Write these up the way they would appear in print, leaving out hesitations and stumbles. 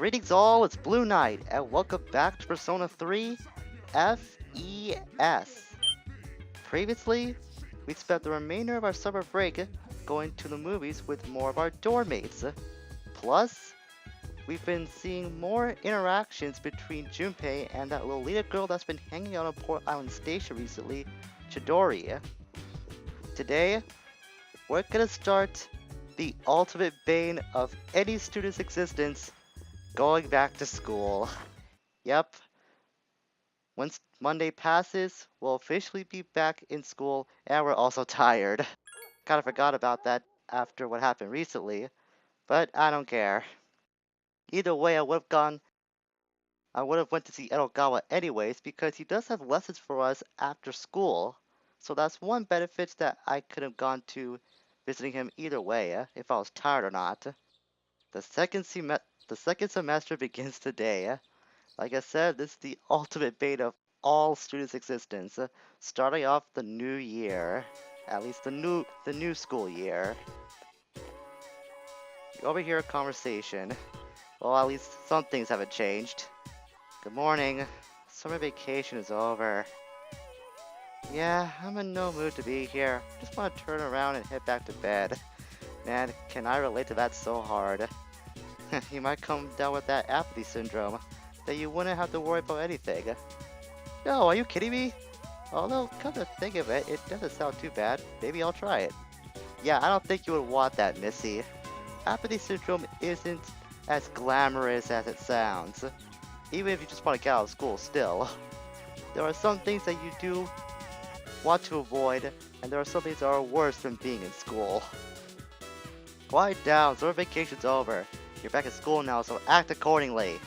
Greetings all, it's Blue Knight, and welcome back to Persona 3 FES. Previously, we spent the remainder of our summer break going to the movies with more of our dorm mates. Plus, we've been seeing more interactions between Junpei and that Lolita girl that's been hanging out on Port Island Station recently, Chidori. Today, we're gonna start the ultimate bane of any student's existence, going back to school. Yep, once Monday passes, we'll officially be back in school, and we're also tired. Kinda forgot about that after what happened recently, but I don't care. Either way, I would have went to see Edogawa anyways, because he does have lessons for us after school. So that's one benefit that I could have gone to visiting him either way, if I was tired or not. The second semester begins today. Like I said, this is the ultimate bane of all students' existence, starting off the new year, at least the new school year. You overhear a conversation. Well, at least some things haven't changed. Good morning. Summer vacation is over. Yeah, I'm in no mood to be here. Just want to turn around and head back to bed. Man, can I relate to that so hard. You might come down with that apathy syndrome, that you wouldn't have to worry about anything. No, are you kidding me? Although, come to think of it, it doesn't sound too bad. Maybe I'll try it. Yeah, I don't think you would want that, Missy. Apathy syndrome isn't as glamorous as it sounds. Even if you just want to get out of school still. There are some things that you do want to avoid, and there are some things that are worse than being in school. Quiet down, summer vacation's over. You're back at school now, so act accordingly.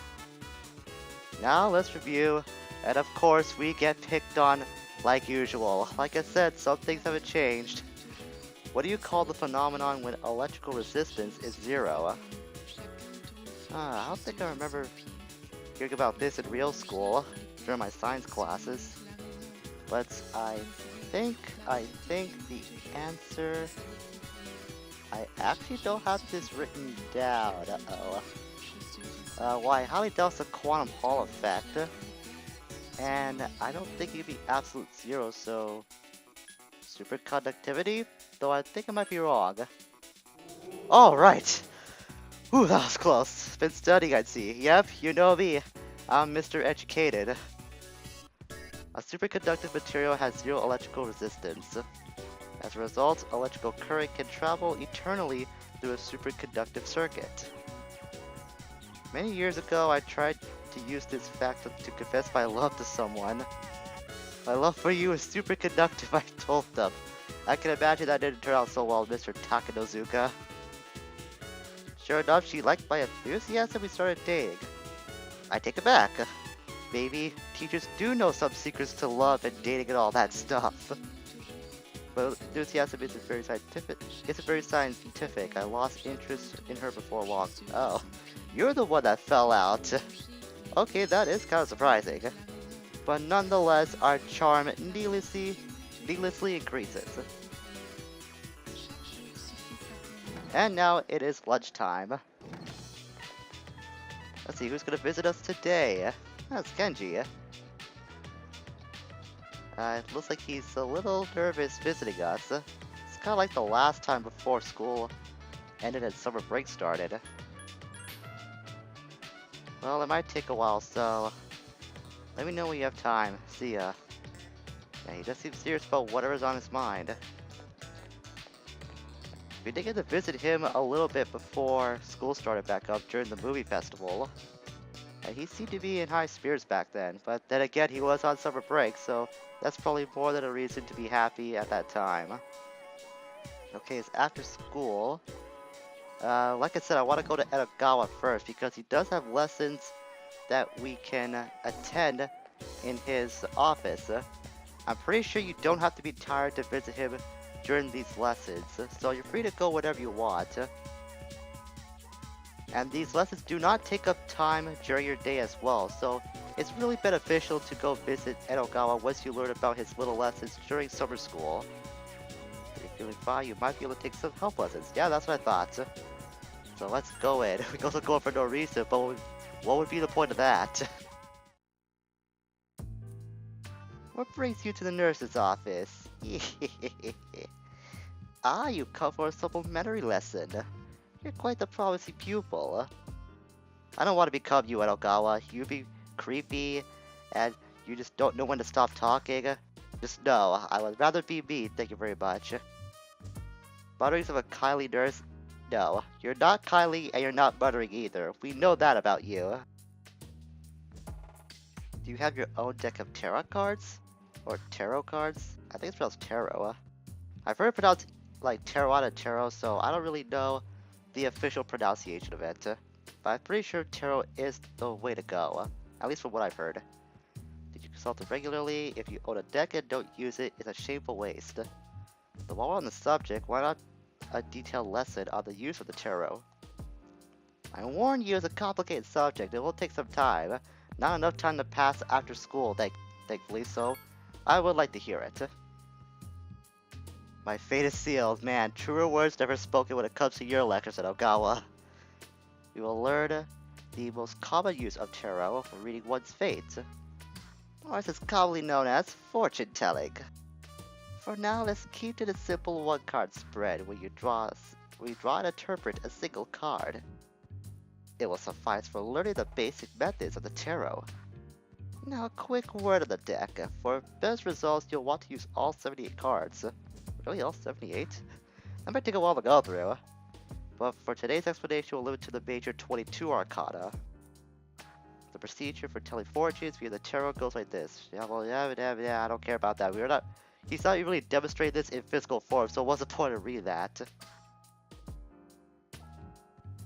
Now let's review, and of course we get picked on like usual. Like I said, some things haven't changed. What do you call the phenomenon when electrical resistance is zero? I don't think I remember hearing about this in real school during my science classes. But I think the answer... I actually don't have this written down. Well, I highly doubt it's a quantum Hall effect. And I don't think it'd be absolute zero, so... superconductivity? Though I think I might be wrong. Alright! Ooh, that was close. Been studying, I'd see. Yep, you know me. I'm Mr. Educated. A superconductive material has zero electrical resistance. As a result, electrical current can travel eternally through a superconductive circuit. Many years ago, I tried to use this fact to confess my love to someone. My love for you is superconductive, I told them. I can imagine that didn't turn out so well, Mr. Takanozuka. Sure enough, she liked my enthusiasm and we started dating. I take it back. Maybe teachers do know some secrets to love and dating and all that stuff. But enthusiasm isn't very scientific. I lost interest in her before long. Oh, you're the one that fell out. Okay, that is kind of surprising. But nonetheless, our charm needlessly increases. And now it is lunchtime. Let's see who's gonna visit us today. That's Kenji. It looks like he's a little nervous visiting us. It's kind of like the last time before school ended and summer break started. Well, it might take a while, so let me know when you have time. See ya. Yeah, he does seem serious about whatever's on his mind. We did get to visit him a little bit before school started back up during the movie festival. And he seemed to be in high spirits back then, but then again he was on summer break, so that's probably more than a reason to be happy at that time. Okay, it's after school. Like I said, I want to go to Edogawa first because he does have lessons that we can attend in his office. I'm pretty sure you don't have to be tired to visit him during these lessons, so you're free to go whenever you want. And these lessons do not take up time during your day as well, so it's really beneficial to go visit Edogawa once you learn about his little lessons during summer school. If you're feeling fine, you might be able to take some health lessons. Yeah, that's what I thought. So let's go in. We also go in for no reason, but What would be the point of that? What brings you to the nurse's office? Ah, you come for a supplementary lesson. You're quite the promising pupil. I don't want to become you, Edogawa. You be creepy, and you just don't know when to stop talking. Just know, I would rather be me, thank you very much. Mutterings of a kindly nurse? No, you're not kindly and you're not muttering either. We know that about you. Do you have your own deck of tarot cards? Or tarot cards? I think it's pronounced tarot. I've heard it pronounced like tarot and tarot, so I don't really know the official pronunciation of it. But I'm pretty sure tarot is the way to go, at least from what I've heard. Did you consult it regularly? If you own a deck and don't use it, it's a shameful waste. So while we're on the subject, why not a detailed lesson on the use of the tarot? I warn you, it's a complicated subject. It will take some time. Not enough time to pass after school, thankfully, so I would like to hear it. My fate is sealed. Man, truer words never spoken when it comes to your lectures at Ogawa. We will learn the most common use of tarot for reading one's fate, or as it's commonly known as fortune-telling. For now, let's keep to the simple one-card spread where you draw and interpret a single card. It will suffice for learning the basic methods of the tarot. Now, a quick word on the deck. For best results, you'll want to use all 78 cards. Really, all 78? That might take a while to go through. But for today's explanation, we'll limit to the major 22 arcana. The procedure for telling fortunes via the tarot goes like this. Yeah, I don't care about that. He's not really demonstrating this in physical form, so what's the point of reading that?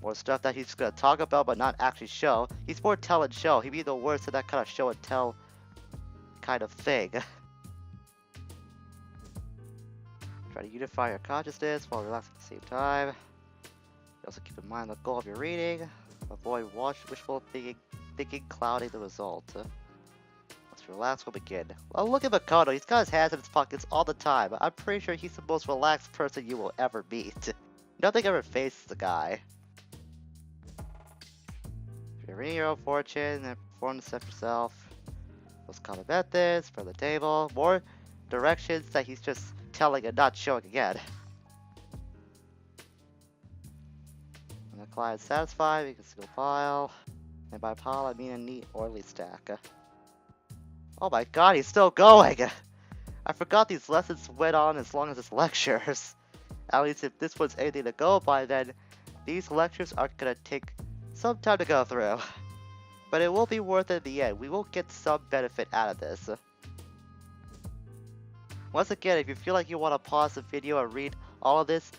More stuff that he's gonna talk about but not actually show. He's more tell and show. He'd be the worst at that kind of show and tell kind of thing. Try to unify your consciousness while relaxing at the same time. You also keep in mind the goal of your reading. Avoid wishful thinking clouding the result. Let's relax, we'll begin. Well, look at Makoto. He's got his hands in his pockets all the time. I'm pretty sure he's the most relaxed person you will ever meet. Nothing ever faces the guy. If you're reading your own fortune and perform the step yourself. Most common methods for the table. More directions that he's just telling and not showing again. When the client is satisfied, make a single pile. And by pile, I mean a neat, orderly stack. Oh my god, he's still going! I forgot these lessons went on as long as his lectures. At least if this was anything to go by, then these lectures are gonna take some time to go through. But it will be worth it in the end. We will get some benefit out of this. Once again, if you feel like you want to pause the video and read all of this,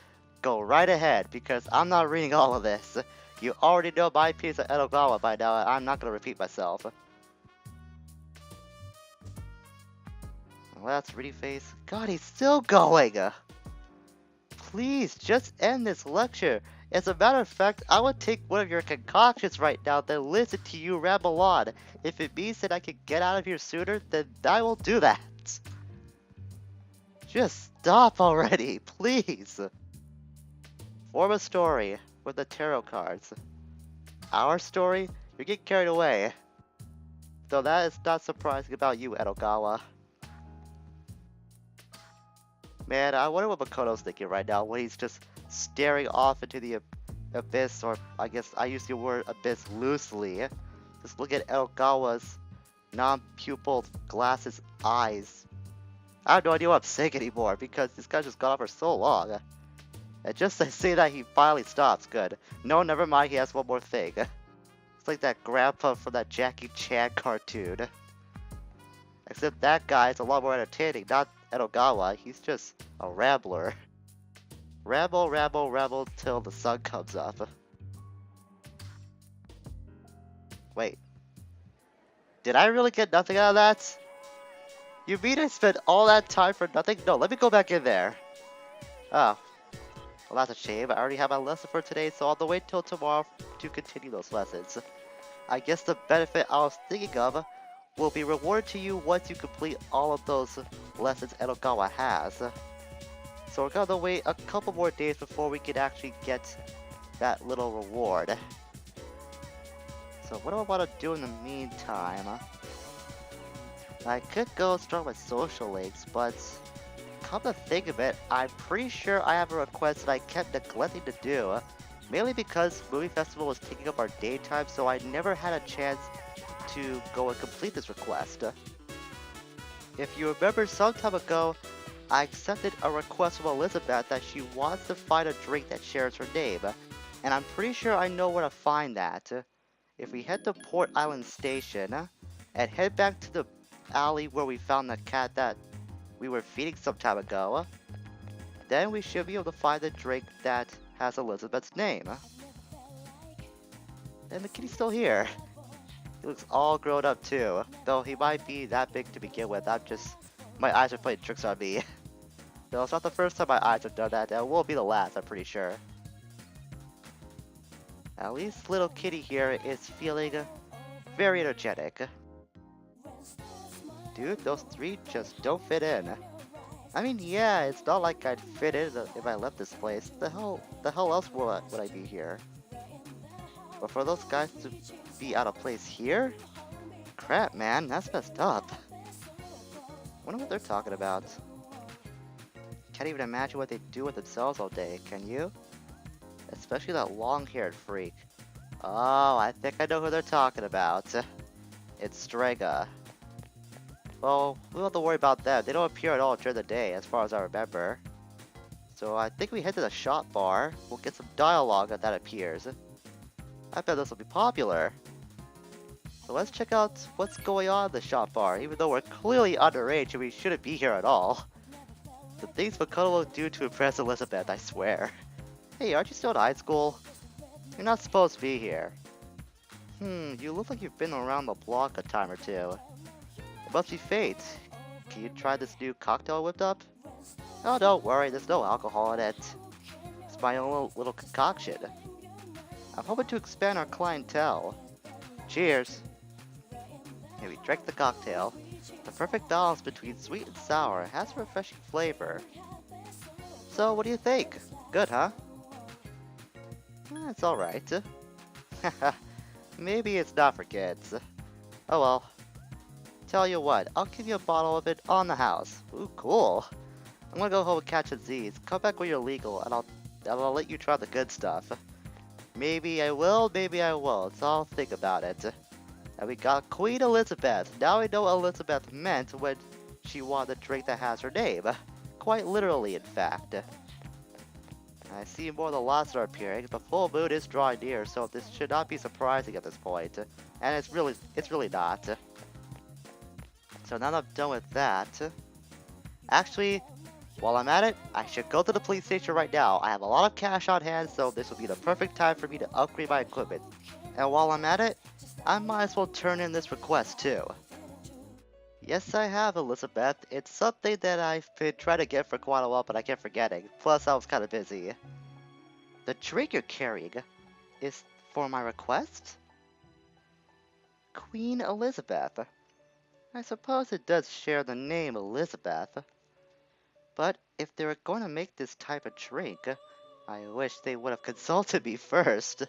go right ahead, because I'm not reading all of this. You already know my piece of Edogawa by now, and I'm not going to repeat myself. Last reading phase. God, he's still going! Please, just end this lecture. As a matter of fact, I would take one of your concoctions right now, then listen to you ramble on. If it means that I can get out of here sooner, then I will do that. Just stop already, please. Form a story with the tarot cards. Our story? You're getting carried away. Though that is not surprising about you, Edogawa. Man, I wonder what Makoto's thinking right now when he's just staring off into the abyss, or I guess I use the word abyss loosely. Just look at Edogawa's non-pupil glasses eyes. I have no idea what I'm saying anymore because this guy just got on for so long. And just to say that he finally stops, good. No, never mind, he has one more thing. It's like that grandpa from that Jackie Chan cartoon. Except that guy is a lot more entertaining, not Edogawa, he's just a rambler. Ramble, ramble, ramble till the sun comes up. Wait. Did I really get nothing out of that? You mean I spent all that time for nothing? No, let me go back in there. Oh. Well, that's a shame. I already have my lesson for today, so I'll wait till tomorrow to continue those lessons. I guess the benefit I was thinking of will be rewarded to you once you complete all of those lessons Edogawa has. So we're gonna wait a couple more days before we can actually get that little reward. So what do I want to do in the meantime? I could go start with social links, but come to think of it, I'm pretty sure I have a request that I kept neglecting to do. Mainly because Movie Festival was taking up our daytime, so I never had a chance to go and complete this request. If you remember, some time ago, I accepted a request from Elizabeth that she wants to find a drink that shares her name, and I'm pretty sure I know where to find that. If we head to Port Island Station, and head back to the alley where we found the cat that we were feeding some time ago, then we should be able to find the drink that has Elizabeth's name. And the kitty's still here. He looks all grown up too, though he might be that big to begin with. My eyes are playing tricks on me. No, it's not the first time my eyes have done that, and it won't be the last, I'm pretty sure. At least little kitty here is feeling very energetic. Dude, those three just don't fit in. I mean, yeah, it's not like I'd fit in if I left this place. The hell else would I be here? But for those guys to be out of place here? Crap, man, that's messed up. Wonder what they're talking about. Can't even imagine what they do with themselves all day, can you? Especially that long-haired freak. Oh, I think I know who they're talking about. It's Strega. Well, we don't have to worry about them. They don't appear at all during the day, as far as I remember. So I think we head to the shop bar. We'll get some dialogue that appears. I bet this will be popular. So let's check out what's going on at the shop bar, even though we're clearly underage and we shouldn't be here at all. The things Makoto will do to impress Elizabeth, I swear. Hey, aren't you still in high school? You're not supposed to be here. You look like you've been around the block a time or two. It must be fate. Can you try this new cocktail I whipped up? Oh, don't worry, there's no alcohol in it. It's my own little concoction. I'm hoping to expand our clientele. Cheers! Here, we drank the cocktail. The perfect balance between sweet and sour has a refreshing flavor. So, what do you think? Good, huh? It's alright. Maybe it's not for kids. Oh well. Tell you what, I'll give you a bottle of it on the house. Ooh, cool. I'm gonna go home and catch a Z's. Come back when you're legal, and I'll let you try the good stuff. Maybe I will, maybe I won't. So I'll think about it. And we got Queen Elizabeth. Now we know what Elizabeth meant when she wanted a drink that has her name. Quite literally, in fact. I see more of the lots are appearing. The full moon is drawing near, so this should not be surprising at this point. And it's really not. So now that I'm done with that, actually, while I'm at it, I should go to the police station right now. I have a lot of cash on hand, so this will be the perfect time for me to upgrade my equipment. And while I'm at it, I might as well turn in this request too. Yes, I have, Elizabeth. It's something that I've been trying to get for quite a while, but I kept forgetting. Plus, I was kind of busy. The drink you're carrying is for my request? Queen Elizabeth. I suppose it does share the name Elizabeth. But if they were going to make this type of drink, I wish they would have consulted me first.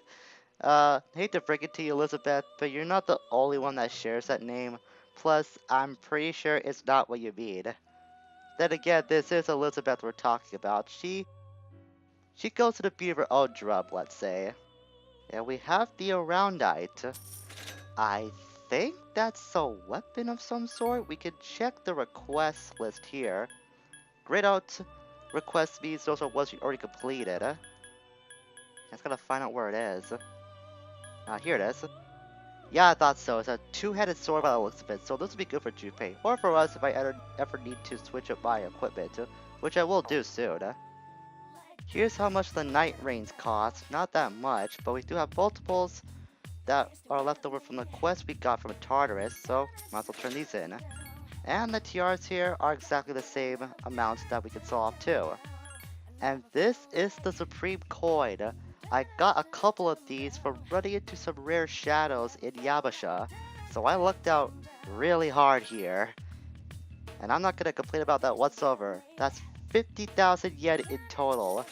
Hate to break it to you, Elizabeth, but you're not the only one that shares that name. Plus, I'm pretty sure it's not what you mean. Then again, this is Elizabeth we're talking about. She goes to the beat of her own drum, let's say. And we have the Aroundite. I think that's a weapon of some sort. We can check the request list here. Grayed out request means those are ones we already completed. I just gotta find out where it is. Here it is. Yeah, I thought so. It's a two-headed sword by the looks of it, so this would be good for Junpei. Or for us if I ever need to switch up my equipment, which I will do soon. Here's how much the night reins cost. Not that much, but we do have multiples that are left over from the quest we got from Tartarus, so might as well turn these in. And the tiaras here are exactly the same amount that we can sell off too. And this is the Supreme Coin. I got a couple of these from running into some rare shadows in Yabasha, so I lucked out really hard here. And I'm not gonna complain about that whatsoever. That's 50,000 yen in total.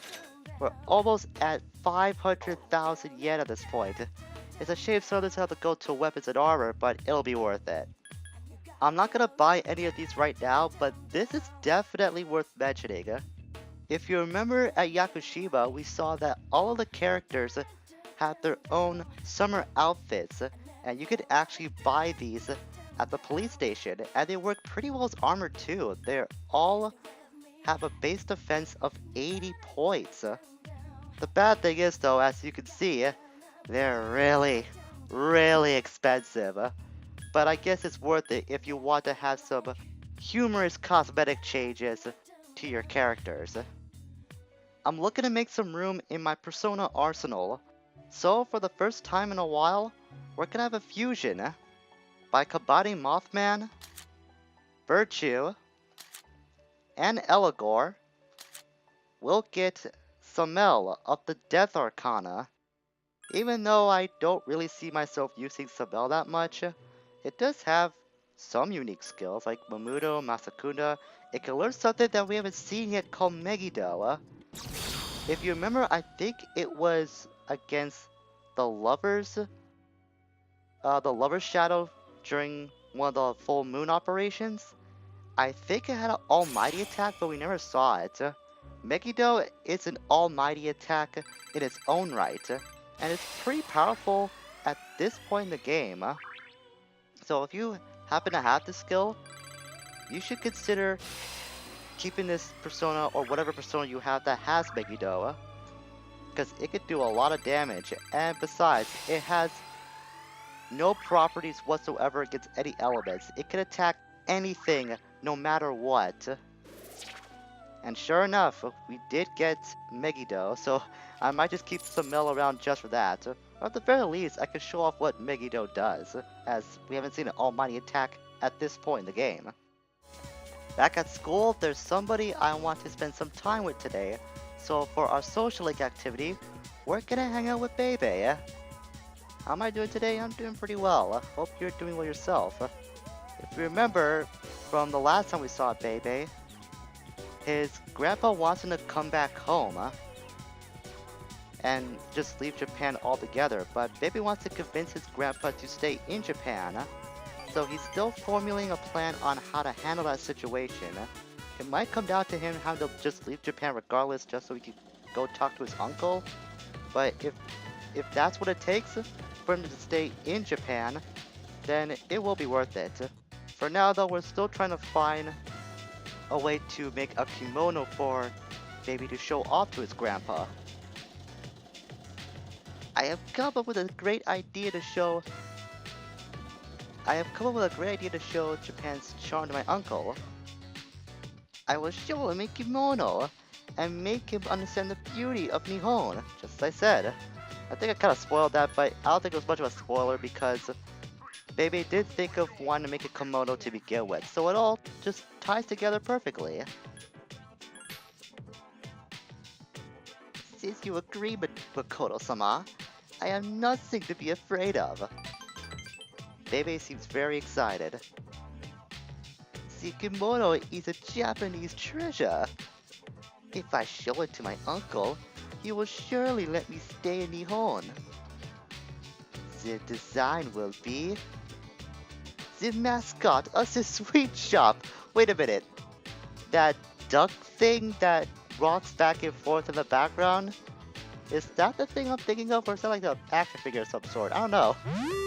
We're almost at 500,000 yen at this point. It's a shame some others have to go to weapons and armor, but it'll be worth it. I'm not gonna buy any of these right now, but this is definitely worth mentioning. If you remember at Yakushima, we saw that all of the characters had their own summer outfits, and you could actually buy these at the police station, and they work pretty well as armor too. They all have a base defense of 80 points. The bad thing is though, as you can see, they're really expensive. But I guess it's worth it if you want to have some humorous cosmetic changes to your characters. I'm looking to make some room in my Persona arsenal, so for the first time in a while, we're gonna have a fusion by combining Mothman, Virtue, and Eligor. We'll get Samel of the Death Arcana. Even though I don't really see myself using Samel that much, it does have some unique skills like Mamudo, Masakuna. It can learn something that we haven't seen yet called Megiddo. If you remember, I think it was against the Lover's Shadow during one of the full moon operations. I think it had an almighty attack, but we never saw it. Megiddo is an almighty attack in its own right, and it's pretty powerful at this point in the game. So if you happen to have this skill, you should consider keeping this persona or whatever persona you have that has Megiddo, because it could do a lot of damage, and besides, it has no properties whatsoever against any elements. It can attack anything, no matter what. And sure enough, we did get Megiddo, so I might just keep some Mel around just for that. Or at the very least, I can show off what Megiddo does, as we haven't seen an almighty attack at this point in the game. Back at school, there's somebody I want to spend some time with today, so for our social link activity, we're gonna hang out with Bebe. How am I doing today? I'm doing pretty well. Hope you're doing well yourself. If you remember from the last time we saw Bebe, his grandpa wants him to come back home and just leave Japan altogether, but Bebe wants to convince his grandpa to stay in Japan, so he's still formulating a plan on how to handle that situation. It might come down to him having to just leave Japan regardless just so he can go talk to his uncle, but if that's what it takes for him to stay in Japan, then it will be worth it. For now though, we're still trying to find a way to make a kimono for Baby to show off to his grandpa. I have come up with a great idea to show Japan's charm to my uncle. I will show him a kimono and make him understand the beauty of Nihon, just as I said. I think I kind of spoiled that, but I don't think it was much of a spoiler because Bebe did think of wanting to make a kimono to begin with, so it all just ties together perfectly. Since you agree, Makoto-sama, I have nothing to be afraid of. Bebe seems very excited. The kimono is a Japanese treasure. If I show it to my uncle, he will surely let me stay in Nihon. The design will be the mascot of the sweet shop. Wait a minute. That duck thing that rocks back and forth in the background? Is that the thing I'm thinking of, or is that like an action figure of some sort? I don't know.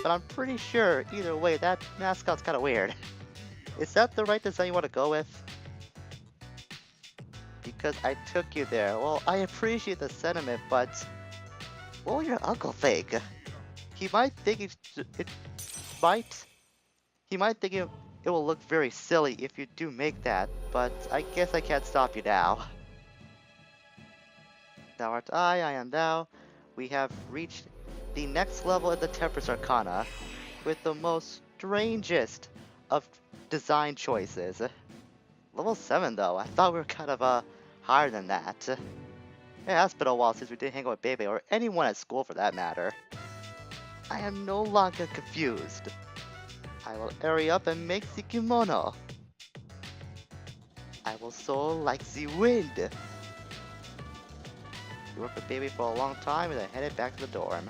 But I'm pretty sure, either way, that mascot's kind of weird. Is that the right design you want to go with? Because I took you there. Well, I appreciate the sentiment, but what will your uncle think? He might think it will look very silly if you do make that, but I guess I can't stop you now. Thou art I am thou. We have reached the next level in the Tempest Arcana with the most strangest of design choices. Level 7 though, I thought we were kind of higher than that. Yeah, it's been a while since we did hang out with Bebe, or anyone at school for that matter. I am no longer confused. I will hurry up and make the kimono. I will soar like the wind. We worked with Bebe for a long time and then headed back to the dorm.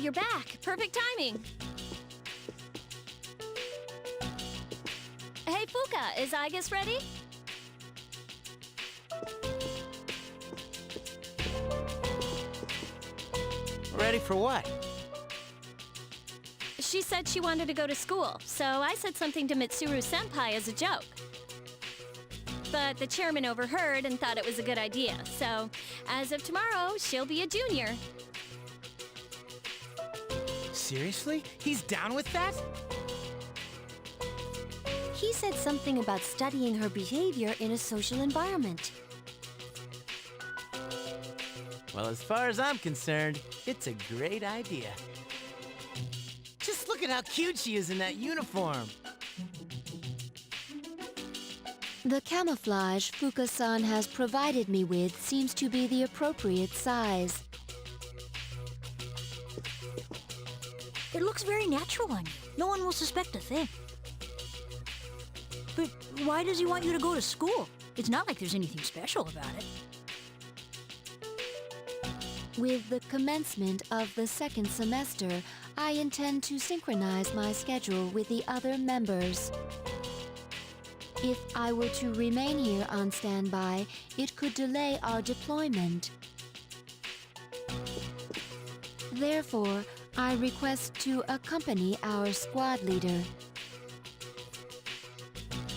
you're back. Perfect timing. Hey, Fuka, is Aigis ready? Ready for what? She said she wanted to go to school, so I said something to Mitsuru-senpai as a joke. But the chairman overheard and thought it was a good idea, so as of tomorrow, she'll be a junior. Seriously? He's down with that? He said something about studying her behavior in a social environment. Well, as far as I'm concerned, it's a great idea. Just look at how cute she is in that uniform. The camouflage Fuka-san has provided me with seems to be the appropriate size. It looks very natural on you. No one will suspect a thing. But why does he want you to go to school? It's not like there's anything special about it. With the commencement of the second semester, I intend to synchronize my schedule with the other members. If I were to remain here on standby, it could delay our deployment. Therefore, I request to accompany our squad leader.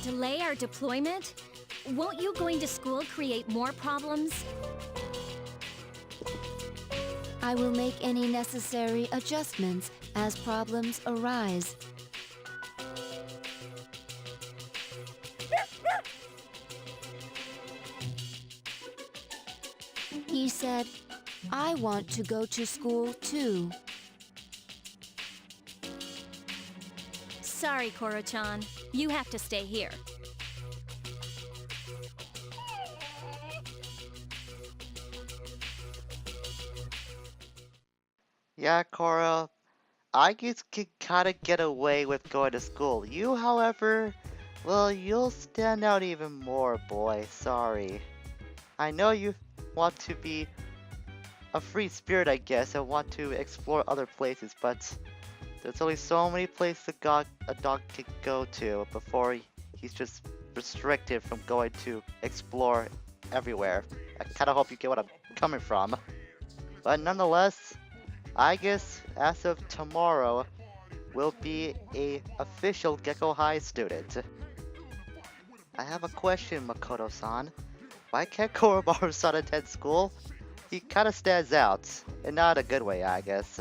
Delay our deployment? Won't you going to school create more problems? I will make any necessary adjustments as problems arise. He said, I want to go to school too. Sorry, Koro-chan. You have to stay here. Yeah, Cora, I guess can kinda get away with going to school. You, however, well, you'll stand out even more, boy. Sorry. I know you want to be a free spirit, I guess, and want to explore other places, but there's only so many places a dog can go to before he's just restricted from going to explore everywhere. I kinda hope you get what I'm coming from. But nonetheless, I guess as of tomorrow, will be a official Gekkoukan High student. I have a question, Makoto-san. Why can't Koromaru-san attend school? He kinda stands out, and not a good way, I guess.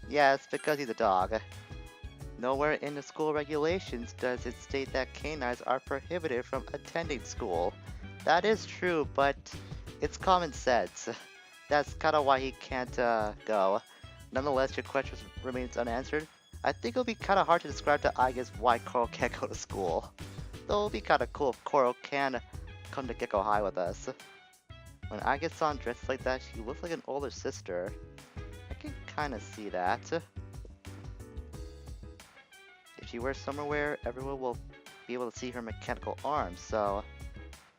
Yeah, it's because he's a dog. Nowhere in the school regulations does it state that canines are prohibited from attending school. That is true, but it's common sense. That's kinda why he can't go. Nonetheless, your question remains unanswered. I think it'll be kinda hard to describe to Aigis why Koro can't go to school. Though it'll be kinda cool if Koro can come to Gekkoukan High with us. When Aigis-san dresses like that, she looks like an older sister. I can kinda see that. If she wears summer wear, everyone will be able to see her mechanical arms, so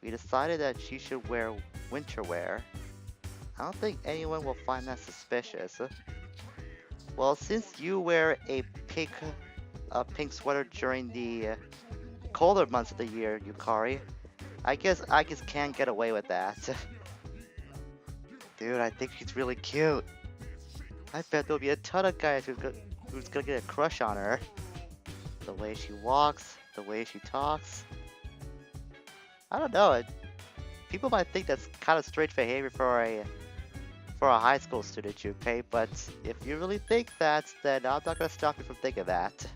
we decided that she should wear winter wear. I don't think anyone will find that suspicious. Well, since you wear a pink sweater during the colder months of the year, Yukari, I guess can get away with that. Dude, I think she's really cute. I bet there'll be a ton of guys who's gonna get a crush on her. The way she walks, the way she talks. I don't know. People might think that's kind of strange behavior for a high school student, Junpei, but if you really think that, then I'm not gonna stop you from thinking that.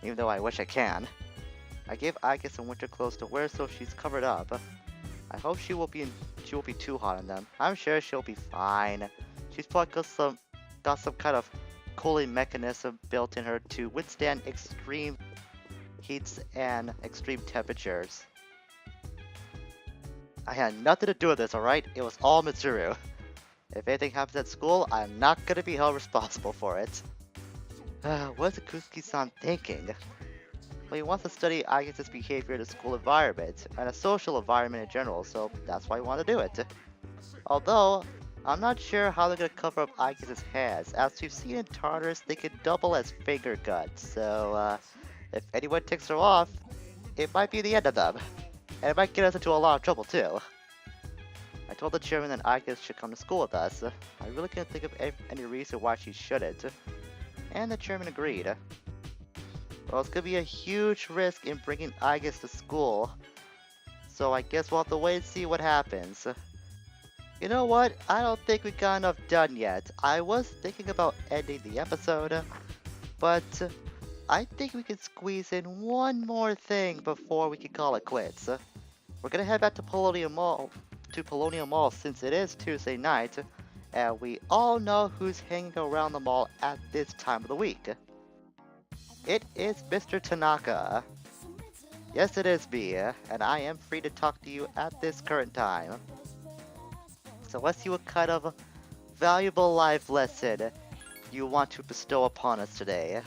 Even though I wish I can. I gave Aika some winter clothes to wear so she's covered up. I hope she won't be too hot in them. I'm sure she'll be fine. She's probably got some kind of cooling mechanism built in her to withstand extreme heats and extreme temperatures. I had nothing to do with this, alright? It was all Mitsuru. If anything happens at school, I'm not gonna be held responsible for it. What's Kusuki-san thinking? Well, he wants to study Aika's behavior in a school environment, and a social environment in general, so that's why he wants to do it. Although, I'm not sure how they're gonna cover up Aigis' hands. As we've seen in Tartarus, they can double as finger guns, so if anyone takes her off, it might be the end of them. And it might get us into a lot of trouble too. I told the chairman that Aigis should come to school with us. I really can't think of any reason why she shouldn't. And the chairman agreed. Well, it's gonna be a huge risk in bringing Aigis to school, so I guess we'll have to wait and see what happens. You know what? I don't think we got enough done yet. I was thinking about ending the episode, but I think we could squeeze in one more thing before we can call it quits. We're gonna head back to Polonium Mall since it is Tuesday night, and we all know who's hanging around the mall at this time of the week. It is Mr. Tanaka. Yes, it is me, and I am free to talk to you at this current time. So let's see what kind of valuable life lesson you want to bestow upon us today.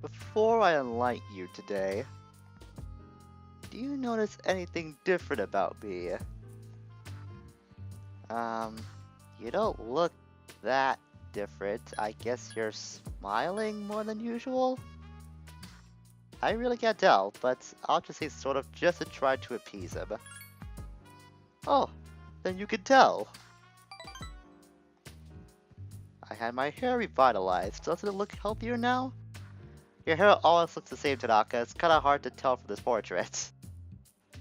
Before I enlighten you today, do you notice anything different about me? You don't look that different. I guess you're smiling more than usual? I really can't tell, but I'll just say sort of just to try to appease him. Oh, then you can tell. I had my hair revitalized. Doesn't it look healthier now? Your hair always looks the same, Tanaka. It's kinda hard to tell from this portrait.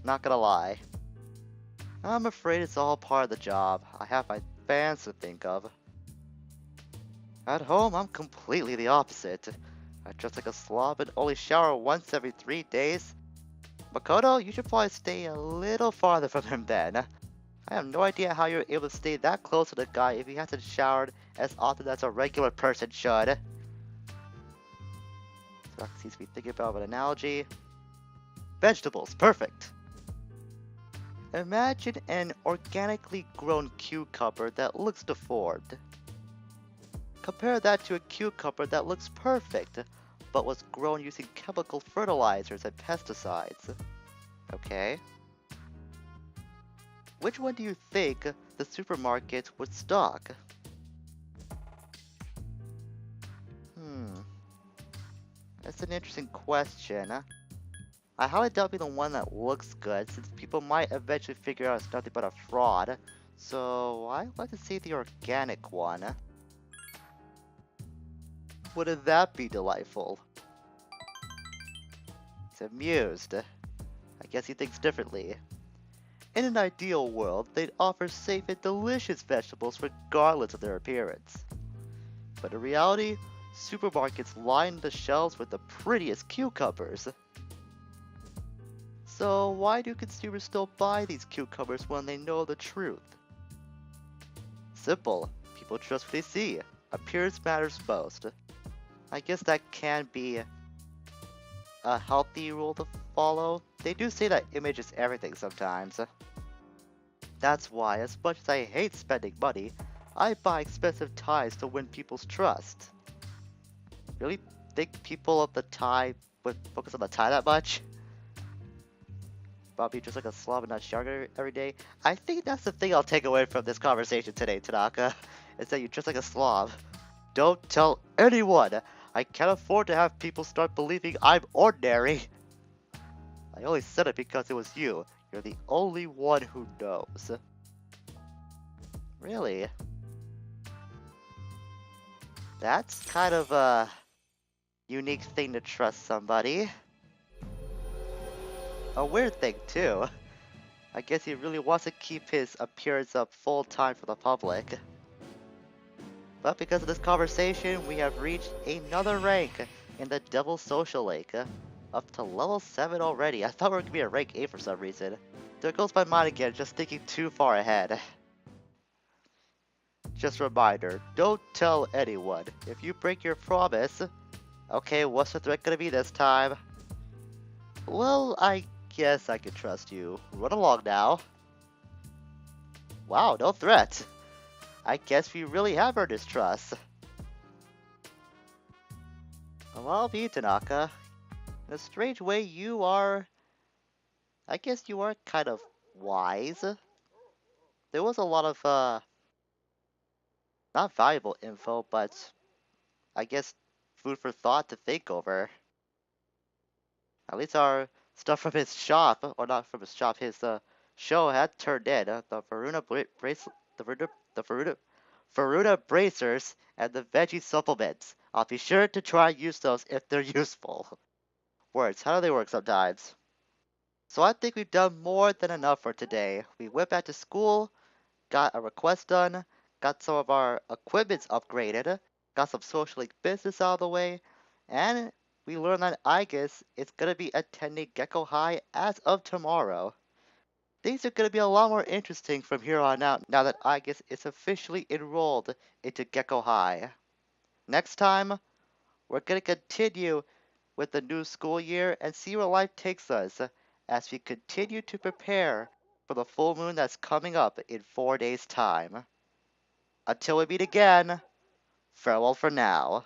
Not gonna lie. I'm afraid it's all part of the job. I have my fans to think of. At home, I'm completely the opposite. I dress like a slob and only shower once every 3 days. Makoto, you should probably stay a little farther from him then. I have no idea how you're able to stay that close to the guy if he hasn't showered as often as a regular person should. So seems to be thinking about an analogy. Vegetables, perfect. Imagine an organically grown cucumber that looks deformed. Compare that to a cucumber that looks perfect, but was grown using chemical fertilizers and pesticides. Okay. Which one do you think the supermarket would stock? That's an interesting question. I highly doubt it'll be the one that looks good, since people might eventually figure out it's nothing but a fraud. So I'd like to see the organic one. Wouldn't that be delightful? He's amused. I guess he thinks differently. In an ideal world, they'd offer safe and delicious vegetables regardless of their appearance. But in reality, supermarkets line the shelves with the prettiest cucumbers. So why do consumers still buy these cucumbers when they know the truth? Simple. People trust what they see. Appearance matters most. I guess that can be a healthy rule to follow. They do say that image is everything sometimes. That's why, as much as I hate spending money, I buy expensive ties to win people's trust. Really think people of the tie would focus on the tie that much? About being just like a slob and not showering every day? I think that's the thing I'll take away from this conversation today, Tanaka. Is that you're just like a slob. Don't tell anyone! I can't afford to have people start believing I'm ordinary. I only said it because it was you. You're the only one who knows. Really? That's kind of a unique thing to trust somebody. A weird thing too. I guess he really wants to keep his appearance up full time for the public. But because of this conversation, we have reached another rank in the Devil Social Lake. Up to level 7 already. I thought we were gonna be at rank 8 for some reason. There goes my mind again, just thinking too far ahead. Just a reminder, don't tell anyone. If you break your promise... Okay, what's the threat gonna be this time? Well, I guess I can trust you. Run along now. Wow, no threat. I guess we really have earned his trust. Well, I'll be Tanaka. In a strange way, you are. I guess you are kind of wise. There was a lot of, not valuable info, but I guess food for thought to think over. At least our stuff from his shop, or not from his shop, his show had turned in. The Varuna bracelet, the Varuna bracers, and the veggie supplements. I'll be sure to try and use those if they're useful. Words, how do they work sometimes? So I think we've done more than enough for today. We went back to school, got a request done, got some of our equipments upgraded, got some social league business out of the way, and we learned that Igus is going to be attending Gecko High as of tomorrow. Things are going to be a lot more interesting from here on out now that Igus is officially enrolled into Gecko High. Next time, we're going to continue with the new school year and see where life takes us as we continue to prepare for the full moon that's coming up in 4 days' time. Until we meet again, farewell for now.